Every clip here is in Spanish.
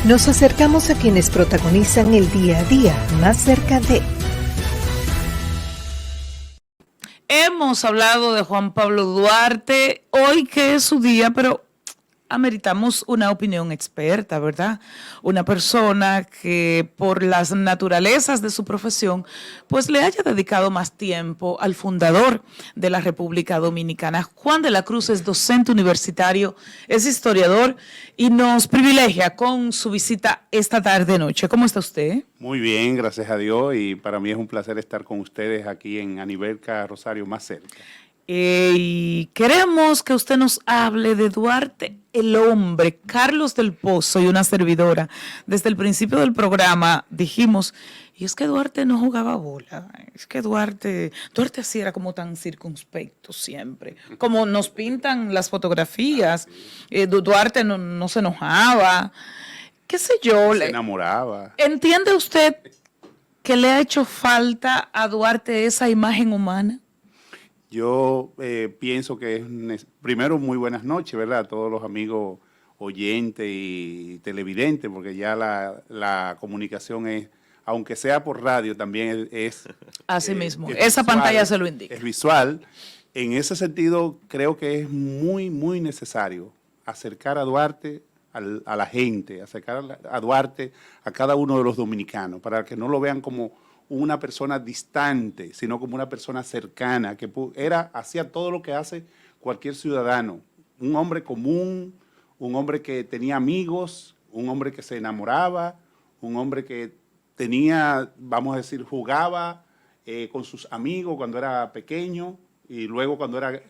Nos acercamos a quienes protagonizan el día a día más cerca de... Hemos hablado de Juan Pablo Duarte, hoy que es su día, pero ameritamos una opinión experta, ¿verdad? Una persona que por las naturalezas de su profesión, pues le haya dedicado más tiempo al fundador de la República Dominicana. Juan de la Cruz es docente universitario, es historiador y nos privilegia con su visita esta tarde-noche. ¿Cómo está usted? Muy bien, gracias a Dios, y para mí es un placer estar con ustedes aquí en Aniverca, Rosario, más cerca. Y queremos que usted nos hable de Duarte, el hombre, Carlos del Pozo y una servidora. Desde el principio del programa dijimos, y es que Duarte no jugaba bola, es que Duarte así era como tan circunspecto siempre, como nos pintan las fotografías. Duarte no se enojaba, qué sé yo. Se enamoraba. ¿Entiende usted que le ha hecho falta a Duarte esa imagen humana? Yo pienso que primero, muy buenas noches, ¿verdad? A todos los amigos oyentes y televidentes, porque ya la comunicación es, aunque sea por radio, también es así mismo, es esa visual, pantalla se lo indica. Es visual. En ese sentido, creo que es muy, muy necesario acercar a Duarte a la gente, acercar a Duarte a cada uno de los dominicanos, para que no lo vean como una persona distante, sino como una persona cercana, que hacía todo lo que hace cualquier ciudadano, un hombre común, un hombre que tenía amigos, un hombre que se enamoraba, un hombre que tenía, vamos a decir, jugaba con sus amigos cuando era pequeño, y luego cuando era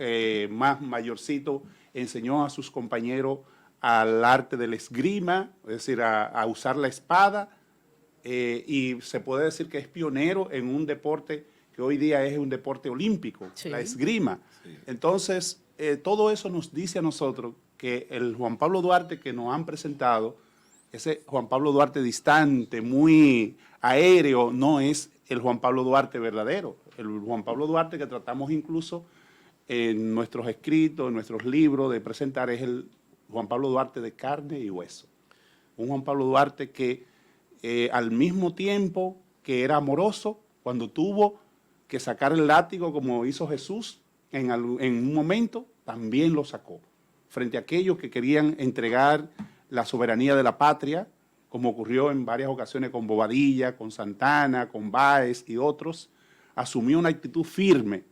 más mayorcito enseñó a sus compañeros al arte del esgrima, es decir, a usar la espada. Y se puede decir que es pionero en un deporte que hoy día es un deporte olímpico, sí, la esgrima. Sí. Entonces, todo eso nos dice a nosotros que el Juan Pablo Duarte que nos han presentado, ese Juan Pablo Duarte distante, muy aéreo, no es el Juan Pablo Duarte verdadero. El Juan Pablo Duarte que tratamos incluso en nuestros escritos, en nuestros libros de presentar, es el Juan Pablo Duarte de carne y hueso. Un Juan Pablo Duarte que al mismo tiempo que era amoroso, cuando tuvo que sacar el látigo como hizo Jesús en un momento, también lo sacó. Frente a aquellos que querían entregar la soberanía de la patria, como ocurrió en varias ocasiones con Bobadilla, con Santana, con Báez y otros, asumió una actitud firme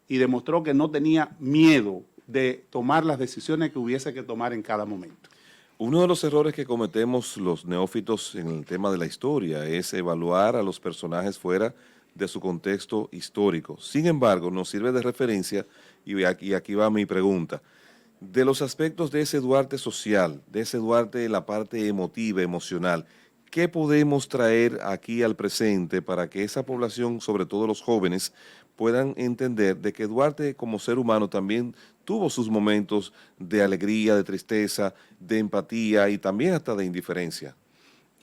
y demostró que no tenía miedo de tomar las decisiones que hubiese que tomar en cada momento. Uno de los errores que cometemos los neófitos en el tema de la historia es evaluar a los personajes fuera de su contexto histórico. Sin embargo, nos sirve de referencia, y aquí va mi pregunta, de los aspectos de ese Duarte social, de ese Duarte, la parte emotiva, emocional, ¿qué podemos traer aquí al presente para que esa población, sobre todo los jóvenes, puedan entender de que Duarte como ser humano también tuvo sus momentos de alegría, de tristeza, de empatía y también hasta de indiferencia?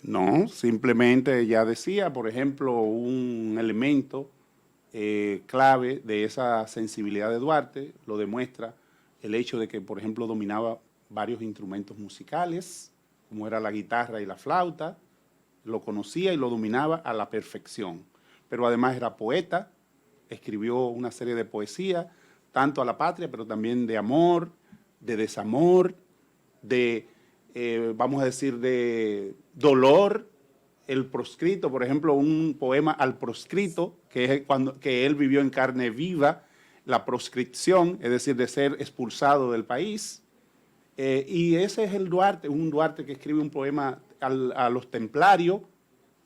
No, simplemente ya decía, por ejemplo, un elemento clave de esa sensibilidad de Duarte lo demuestra el hecho de que, por ejemplo, dominaba varios instrumentos musicales, como era la guitarra y la flauta, lo conocía y lo dominaba a la perfección, pero además era poeta, escribió una serie de poesía, tanto a la patria, pero también de amor, de desamor, de, vamos a decir, de dolor. El proscrito, por ejemplo, un poema al proscrito, que es que él vivió en carne viva, la proscripción, es decir, de ser expulsado del país. Y ese es el Duarte, un Duarte que escribe un poema a los templarios,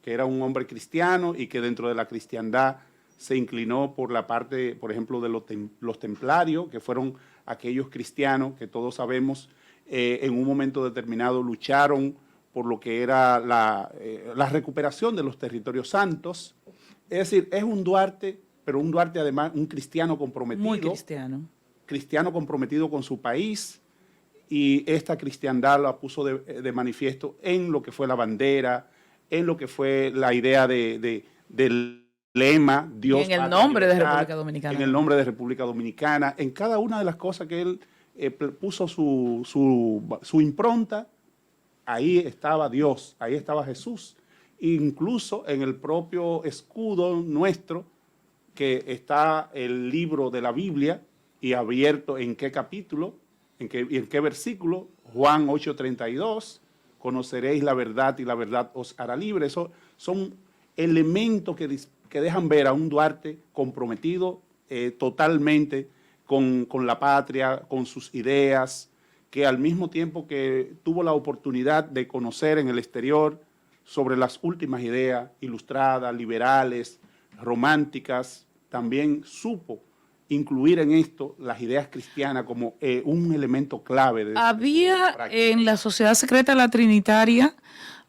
que era un hombre cristiano y que dentro de la cristiandad se inclinó por la parte, por ejemplo, de los templarios, que fueron aquellos cristianos que todos sabemos en un momento determinado lucharon por lo que era la recuperación de los territorios santos. Es decir, es un Duarte, pero un Duarte además, un cristiano comprometido. Muy cristiano. Cristiano comprometido con su país, y esta cristiandad la puso de manifiesto en lo que fue la bandera, en lo que fue la idea del lema, Dios, en el nombre de República Dominicana. En el nombre de República Dominicana, en cada una de las cosas que él puso su impronta, ahí estaba Dios, ahí estaba Jesús. Incluso en el propio escudo nuestro, que está el libro de la Biblia y abierto en qué capítulo, en qué versículo, Juan 8:32, conoceréis la verdad y la verdad os hará libre. Eso son elementos que dejan ver a un Duarte comprometido totalmente con la patria, con sus ideas, que al mismo tiempo que tuvo la oportunidad de conocer en el exterior sobre las últimas ideas ilustradas, liberales, románticas, también supo incluir en esto las ideas cristianas como un elemento clave. ¿Había en la Sociedad Secreta La Trinitaria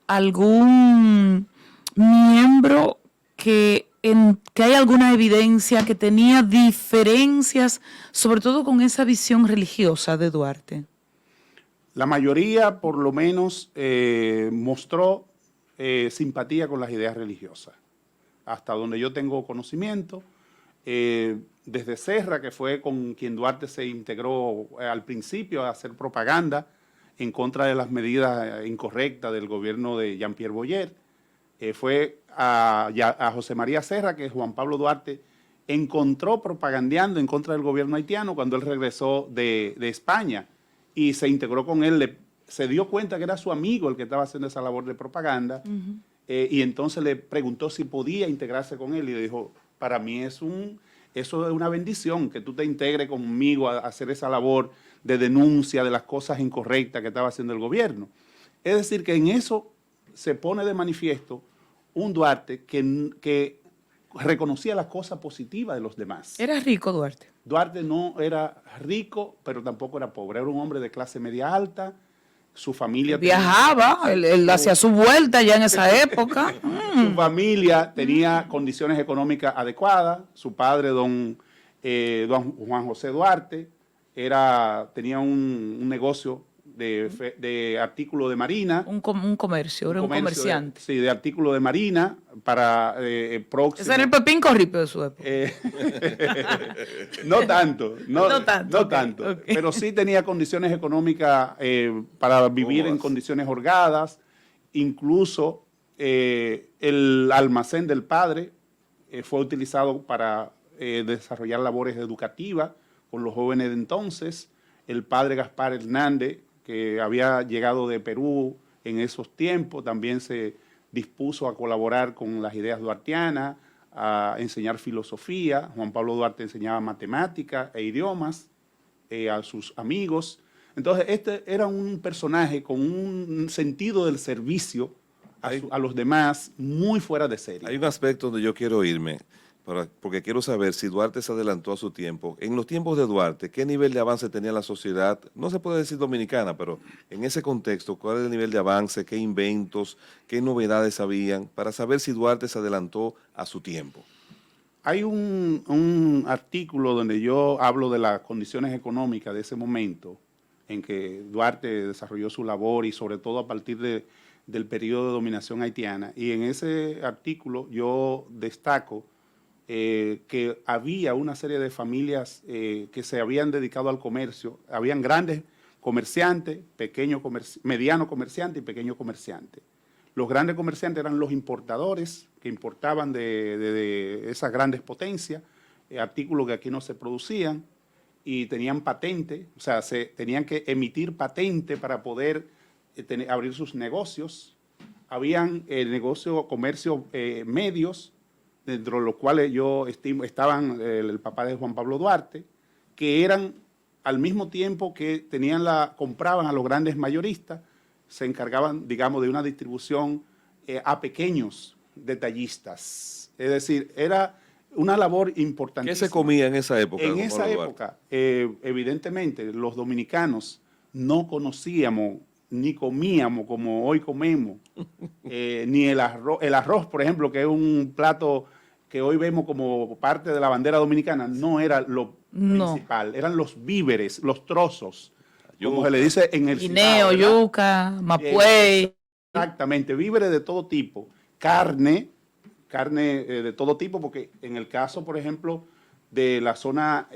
algún miembro que hay alguna evidencia que tenía diferencias, sobre todo con esa visión religiosa de Duarte? La mayoría, por lo menos, mostró simpatía con las ideas religiosas. Hasta donde yo tengo conocimiento, desde Serra, que fue con quien Duarte se integró al principio a hacer propaganda en contra de las medidas incorrectas del gobierno de Jean-Pierre Boyer, fue a José María Serra que Juan Pablo Duarte encontró propagandeando en contra del gobierno haitiano cuando él regresó de España y se integró con él, se dio cuenta que era su amigo el que estaba haciendo esa labor de propaganda, y entonces le preguntó si podía integrarse con él y le dijo, para mí eso es una bendición que tú te integres conmigo a hacer esa labor de denuncia de las cosas incorrectas que estaba haciendo el gobierno. Es decir, que en eso se pone de manifiesto un Duarte que reconocía las cosas positivas de los demás. ¿Era rico Duarte? Duarte no era rico, pero tampoco era pobre. Era un hombre de clase media alta. Su familia... Viajaba, él hacía su vuelta ya en esa época. Su familia tenía condiciones económicas adecuadas. Su padre, don Juan José Duarte, tenía un negocio de artículos de marina. Un comercio, era un comerciante. Sí, de artículos de marina para próximo. Ese era el Pepín Corripio de su época. No tanto, no tanto. Okay. Pero sí tenía condiciones económicas para vivir en condiciones holgadas. Incluso el almacén del padre fue utilizado para desarrollar labores educativas con los jóvenes de entonces. El padre Gaspar Hernández, que había llegado de Perú en esos tiempos, también se dispuso a colaborar con las ideas duartianas, a enseñar filosofía. Juan Pablo Duarte enseñaba matemáticas e idiomas a sus amigos. Entonces, este era un personaje con un sentido del servicio a los demás muy fuera de serie. Hay un aspecto donde yo quiero irme, porque quiero saber si Duarte se adelantó a su tiempo. En los tiempos de Duarte, ¿qué nivel de avance tenía la sociedad? No se puede decir dominicana, pero en ese contexto, ¿cuál es el nivel de avance? ¿Qué inventos? ¿Qué novedades habían? Para saber si Duarte se adelantó a su tiempo. Hay un artículo donde yo hablo de las condiciones económicas de ese momento en que Duarte desarrolló su labor y sobre todo a partir del periodo de dominación haitiana. Y en ese artículo yo destaco que había una serie de familias que se habían dedicado al comercio. Habían grandes comerciantes, mediano comerciantes y pequeños comerciantes. Los grandes comerciantes eran los importadores que importaban de esas grandes potencias, artículos que aquí no se producían y tenían patente, o sea, tenían que emitir patente para poder abrir sus negocios. Habían comercios medios, dentro de los cuales yo estimo estaban el papá de Juan Pablo Duarte, que eran al mismo tiempo que compraban a los grandes mayoristas, se encargaban, digamos, de una distribución a pequeños detallistas. Es decir, era una labor importantísima. ¿Qué se comía en esa época? En esa época, evidentemente, los dominicanos no conocíamos ni comíamos como hoy comemos, ni el arroz, por ejemplo, que es un plato que hoy vemos como parte de la bandera dominicana, no era lo principal, eran los víveres, los trozos, como se le dice en el guineo, yuca, mapuey. Exactamente, víveres de todo tipo, carne de todo tipo, porque en el caso, por ejemplo, de la zona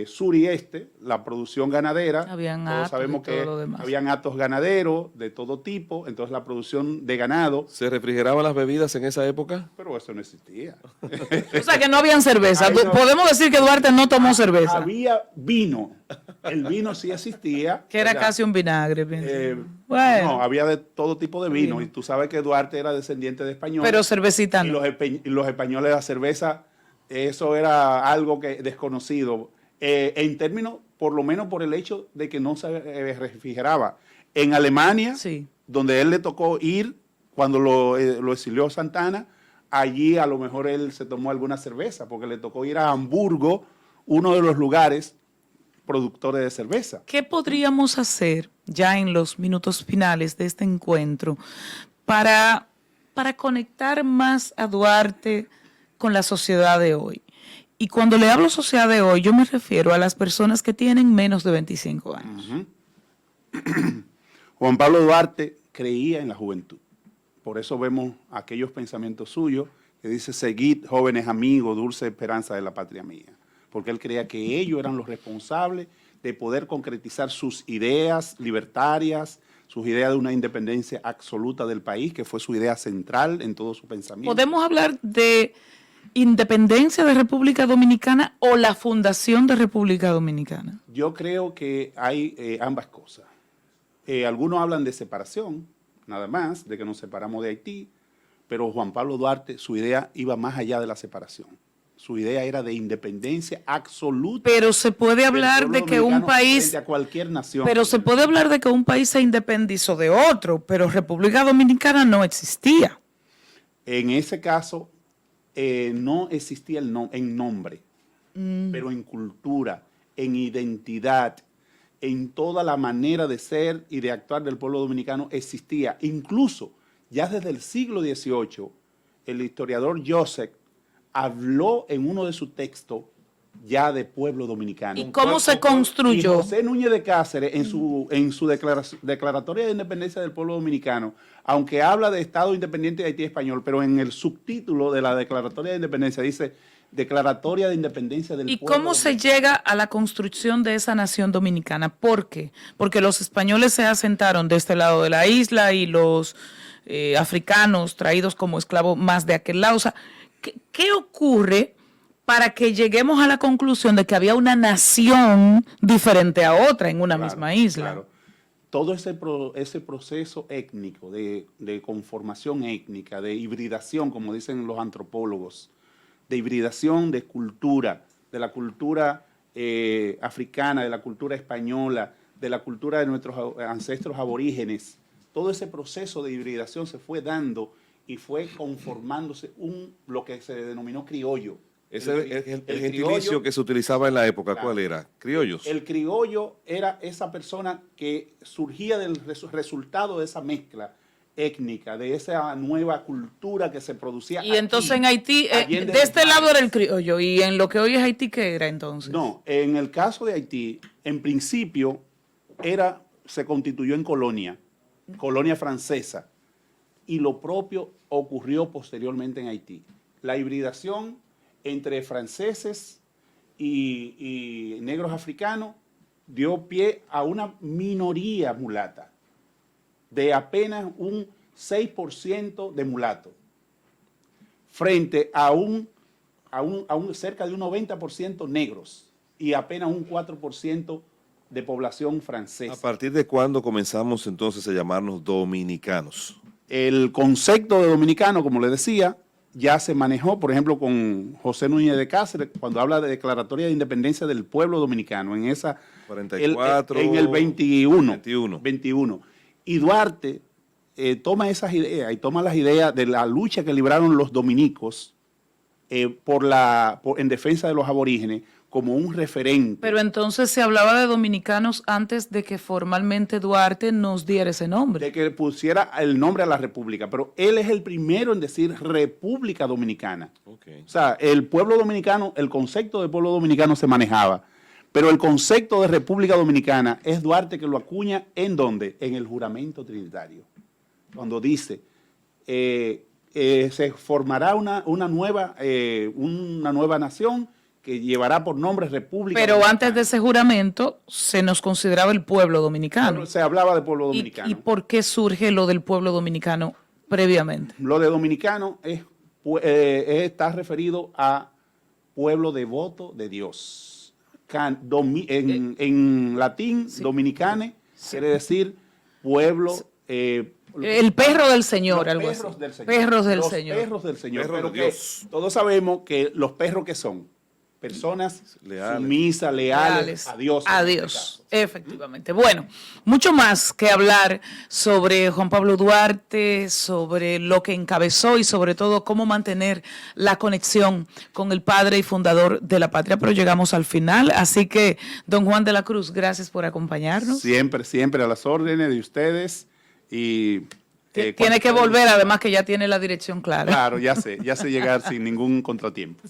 sur y este, la producción ganadera. Habían Todos hatos sabemos y todo que lo demás. habían hatos ganaderos de todo tipo, entonces la producción de ganado, ¿Se refrigeraban las bebidas en esa época? pero eso no existía. O sea, que no habían cerveza. Ahí no- Podemos decir que Duarte no tomó cerveza. Había vino, el vino sí existía. Que era o sea, casi un vinagre. pienso. No, Bueno, había de todo tipo de vino, Vino. y tú sabes que Duarte era descendiente de españoles. pero cervecita Y no. y los españoles, la cerveza, eso era algo que desconocido, en términos, por lo menos por el hecho de que no se refrigeraba. En Alemania, Sí. donde él le tocó ir, cuando lo exilió Santana, allí a lo mejor él se tomó alguna cerveza, porque le tocó ir a Hamburgo, uno de los lugares productores de cerveza. ¿Qué podríamos hacer ya en los minutos finales de este encuentro para conectar más a Duarte con la sociedad de hoy? Y cuando le hablo sociedad de hoy, yo me refiero a las personas que tienen menos de 25 años. Juan Pablo Duarte creía en la juventud. Por eso vemos aquellos pensamientos suyos que dice: seguid, jóvenes amigos, dulce esperanza de la patria mía. Porque él creía que ellos eran los responsables de poder concretizar sus ideas libertarias, sus ideas de una independencia absoluta del país, que fue su idea central en todo su pensamiento. ¿Podemos hablar de independencia de República Dominicana o la fundación de República Dominicana? Yo creo que hay ambas cosas. Algunos hablan de separación, nada más, de que nos separamos de Haití, pero Juan Pablo Duarte, su idea iba más allá de la separación. Su idea era de independencia absoluta. Pero se puede del hablar pueblo de que un dominicano país, frente a cualquier nación. pero se puede hablar de que un país se independizó de otro, pero República Dominicana no existía. En ese caso, no existía en nombre, pero en cultura, en identidad, en toda la manera de ser y de actuar del pueblo dominicano existía. Incluso, ya desde el siglo XVIII, el historiador Joseph habló en uno de sus textos ya de pueblo dominicano. ¿Y cómo se construyó? Y José Núñez de Cáceres, en su declaratoria de independencia del pueblo dominicano, aunque habla de Estado independiente de Haití español, pero en el subtítulo de la declaratoria de independencia dice Declaratoria de Independencia del ¿Y Pueblo cómo se Dominicano. llega a la construcción de esa nación dominicana? ¿Por qué? Porque los españoles se asentaron de este lado de la isla y los africanos traídos como esclavos más de aquel lado. O sea, ¿qué ocurre para que lleguemos a la conclusión de que había una nación diferente a otra en una misma isla? Claro. Todo ese proceso étnico, de conformación étnica, de hibridación, como dicen los antropólogos, de hibridación de cultura, de la cultura africana, de la cultura española, de la cultura de nuestros ancestros aborígenes, todo ese proceso de hibridación se fue dando y fue conformándose lo que se denominó criollo. Ese es el gentilicio criollo, que se utilizaba en la época. claro. ¿Cuál era? Criollos. El criollo era esa persona que surgía del resultado de esa mezcla étnica, de esa nueva cultura que se producía Y aquí, entonces en Haití, Allende de este los lado mares. era el criollo, y en lo que hoy es Haití, ¿qué era entonces? No, en el caso de Haití, en principio se constituyó en colonia francesa, y lo propio ocurrió posteriormente en Haití. La hibridación entre franceses y negros africanos dio pie a una minoría mulata, de apenas un 6% de mulatos, frente a cerca de un 90% negros y apenas un 4% de población francesa. ¿A partir de cuándo comenzamos entonces a llamarnos dominicanos? El concepto de dominicano, como le decía, ya se manejó, por ejemplo, con José Núñez de Cáceres, cuando habla de declaratoria de independencia del pueblo dominicano, en esa 44, en el 21. 21. Y Duarte toma esas ideas y toma las ideas de la lucha que libraron los dominicos en defensa de los aborígenes como un referente. Pero entonces se hablaba de dominicanos antes de que formalmente Duarte nos diera ese nombre. De que pusiera el nombre a la república, pero él es el primero en decir República Dominicana. Okay. O sea, el pueblo dominicano, el concepto de pueblo dominicano se manejaba, pero el concepto de República Dominicana es Duarte que lo acuña ¿en dónde? En el juramento trinitario, cuando dice se formará una nueva nación que llevará por nombre República Pero Dominicana. antes de ese juramento se nos consideraba el pueblo dominicano. Se hablaba de pueblo ¿Y dominicano. por qué surge lo del pueblo dominicano previamente? Lo de dominicano está referido a pueblo devoto de Dios. En latín, dominicane quiere decir pueblo... El perro del Señor, los algo perros así. del Señor. Perros del Los Señor. perros del Señor. Perros Pero de que Dios. todos sabemos que los perros que son personas Leales. sumisas, leales a Dios. A en este Dios, caso. efectivamente. Bueno, mucho más que hablar sobre Juan Pablo Duarte, sobre lo que encabezó y sobre todo cómo mantener la conexión con el padre y fundador de la patria, pero llegamos al final. Así que, don Juan de la Cruz, gracias por acompañarnos. Siempre, siempre a las órdenes de ustedes. Y Tiene que volver, además que ya tiene la dirección clara. claro, ya sé llegar sin ningún contratiempo.